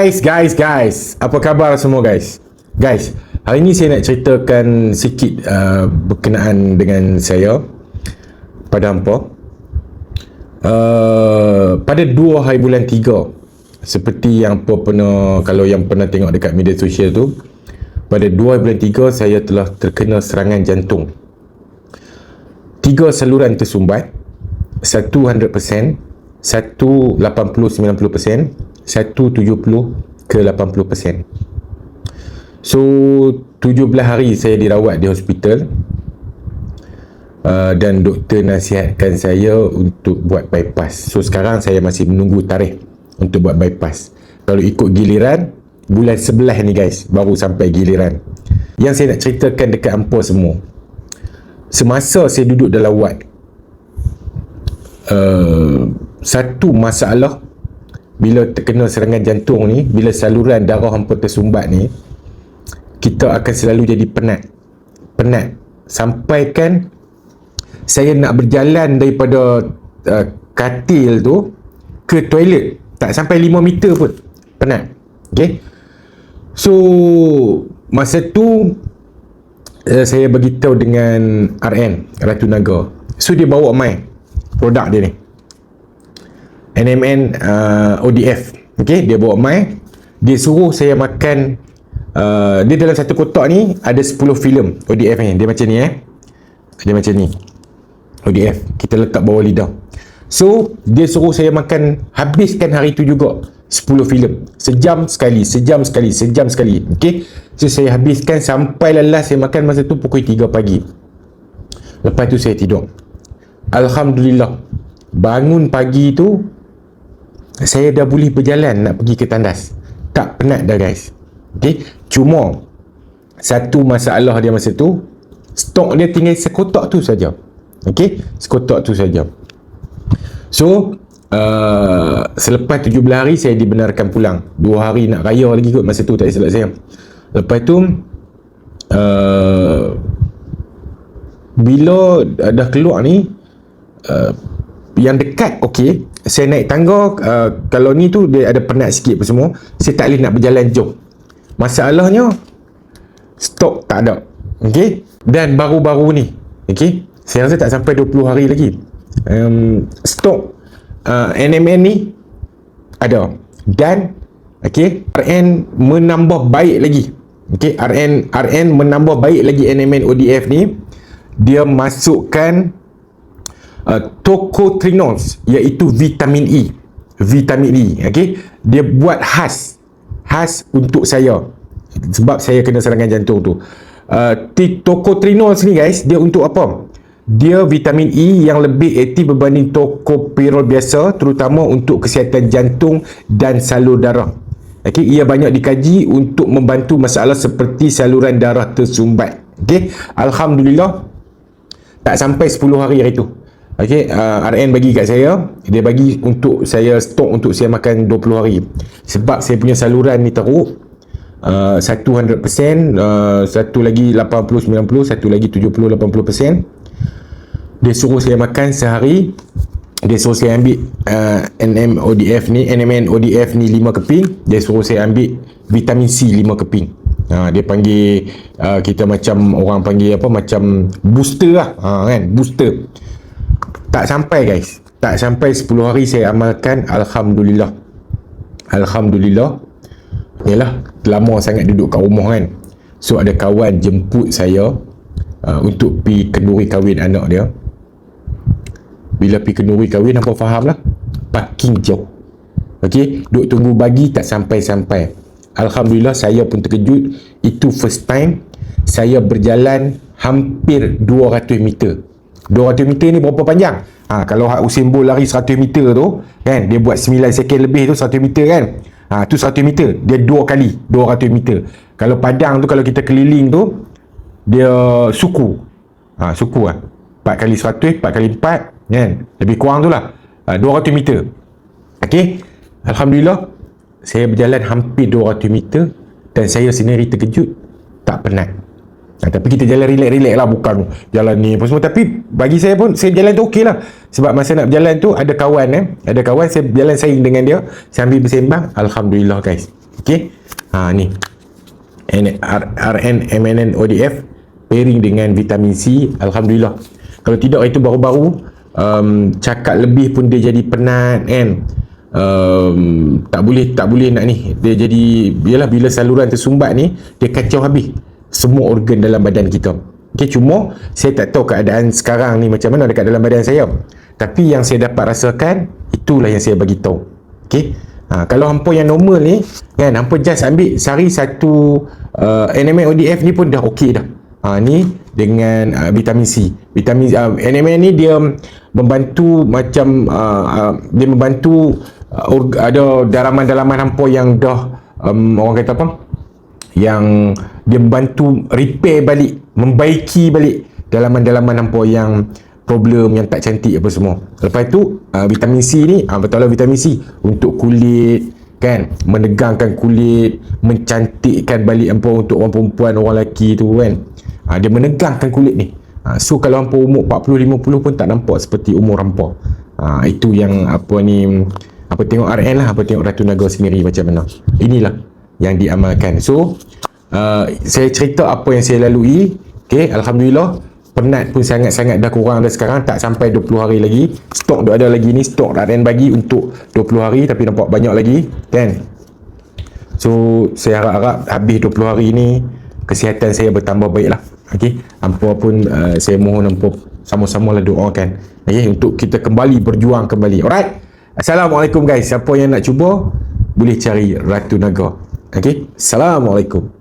Guys, apa khabar semua guys? Guys, hari ni saya nak ceritakan sikit berkenaan dengan saya pada hampa. Pada 2 hari bulan 3, seperti yang kalau yang pernah tengok dekat media sosial tu, pada 2 hari bulan 3 saya telah terkena serangan jantung. 3 saluran tersumbat, satu 100%, satu 80-90%, satu 70 ke 80%. So 17 hari saya dirawat di hospital, dan doktor nasihatkan saya untuk buat bypass. So sekarang saya masih menunggu tarikh untuk buat bypass. Kalau ikut giliran bulan 11 ni guys, baru sampai giliran. Yang saya nak ceritakan dekat hampa semua, semasa saya duduk dalam wad, satu masalah bila terkena serangan jantung ni, bila saluran darah hampa tersumbat ni, kita akan selalu jadi penat sampaikan saya nak berjalan daripada katil tu ke toilet tak sampai 5 meter pun penat. Okay, so masa tu saya beritahu dengan RN Ratu Naga. So dia bawa mai produk dia ni, NMN ODF. Okay, dia bawa mai, dia suruh saya makan. Dia dalam satu kotak ni ada 10 filem ODF ni. Dia macam ni dia macam ni ODF, kita letak bawah lidah. So dia suruh saya makan, habiskan hari tu juga 10 filem, sejam sekali. Okay, so saya habiskan sampai lelas. Saya makan masa tu pukul 3 pagi. Lepas tu saya tidur. Alhamdulillah, bangun pagi tu saya dah boleh berjalan nak pergi ke tandas, tak penat dah guys. Okay, cuma satu masalah dia masa tu, stok dia tinggal sekotak tu saja. Okay, sekotak tu saja. So selepas 17 hari saya dibenarkan pulang. 2 hari nak raya lagi kot masa tu, tak silap saya. Lepas tu bila dah keluar ni, yang dekat okey, saya naik tangga. Kalau ni tu dia ada penat sikit apa semua, saya tak boleh nak berjalan jauh. Masalahnya stok tak ada. Okey, dan baru-baru ni, okey, saya rasa tak sampai 20 hari lagi, stok NMN ni ada. Dan okey, RN menambah baik lagi. Okey, RN menambah baik lagi NMN ODF ni. Dia masukkan tocotrienols, iaitu vitamin E. Okey, dia buat khas untuk saya sebab saya kena serangan jantung tu. Tocotrienols ni guys, dia untuk apa? Dia vitamin E yang lebih aktif berbanding tocopherol biasa, terutama untuk kesihatan jantung dan salur darah. Okey, ia banyak dikaji untuk membantu masalah seperti saluran darah tersumbat. Okey, alhamdulillah tak sampai 10 hari tu. Okey, RN bagi kat saya, dia bagi untuk saya stok untuk saya makan 20 hari. Sebab saya punya saluran ni teruk. Satu 100%, satu lagi 80-90, satu lagi 70-80%. Dia suruh saya makan sehari, dia suruh saya ambil NMN ODF ni 5 keping. Dia suruh saya ambil vitamin C 5 keping. Dia panggil, kita macam orang panggil apa, macam booster lah, kan, booster. Tak sampai guys, tak sampai 10 hari saya amalkan. Alhamdulillah. Yalah, lama sangat duduk kat rumah kan. So ada kawan jemput saya untuk pergi kenduri kahwin anak dia. Bila pergi kenduri kahwin, hampa faham lah, parking jauh. Okey, duk tunggu bagi tak sampai-sampai. Alhamdulillah, saya pun terkejut. Itu first time saya berjalan hampir 200 meter. 200 meter ni berapa panjang? Kalau Usain Bolt lari 100 meter tu kan, dia buat 9 second lebih tu 100 meter kan. Tu 100 meter, dia 2 kali 200 meter. Kalau padang tu, kalau kita keliling tu, dia suku. Suku lah, 4 kali 100, 4 kali 4 kan, lebih kurang tu lah, 200 meter. Okey, alhamdulillah saya berjalan hampir 200 meter dan saya sendiri terkejut, tak penat. Tapi kita jalan relax-relax lah, bukan jalan ni apa semua. Tapi bagi saya pun, saya jalan tu okey lah. Sebab masa nak berjalan tu ada kawan, ada kawan, saya berjalan saing dengan dia sambil bersembang. Alhamdulillah guys, Okey. Ni RN ODF pairing dengan vitamin C. Alhamdulillah. Kalau tidak itu baru-baru cakap lebih pun dia jadi penat kan. Tak boleh nak ni. Dia jadi bila saluran tersumbat ni dia kacau habis semua organ dalam badan kita. Okey, cuma saya tak tahu keadaan sekarang ni macam mana dekat dalam badan saya. Tapi yang saya dapat rasakan itulah yang saya bagi tahu. Okey. Kalau hampa yang normal ni kan, hampa just ambil sehari satu NMN ODF ni pun dah okey dah. Ni dengan vitamin C. Vitamin NMN ni dia membantu macam dia membantu ada dalaman-dalaman hampa yang dah orang kata apa? Yang dia membantu repair balik, membaiki balik dalaman-dalaman hampa yang problem, yang tak cantik apa semua. Lepas tu vitamin C ni betul lah, vitamin C untuk kulit kan, menegangkan kulit, mencantikkan balik hampa untuk orang perempuan, orang lelaki tu kan. Dia menegangkan kulit ni. So kalau hampa umur 40-50 pun tak nampak seperti umur hampa. Itu yang apa tengok RN lah, apa tengok Ratu Naga sendiri macam mana. Inilah yang diamalkan. So saya cerita apa yang saya lalui. Okay, Alhamdulillah. Penat pun sangat-sangat dah kurang dah sekarang, tak sampai 20 hari lagi. Stok dah ada lagi ni, stok RN bagi untuk 20 hari tapi nampak banyak lagi kan. So saya harap-harap habis 20 hari ni kesihatan saya bertambah baik lah. Okay, hampa pun saya mohon hampa sama-sama lah doakan untuk kita kembali berjuang kembali. Alright, Assalamualaikum guys. Siapa yang nak cuba boleh cari Ratu Naga. Okay, Assalamualaikum.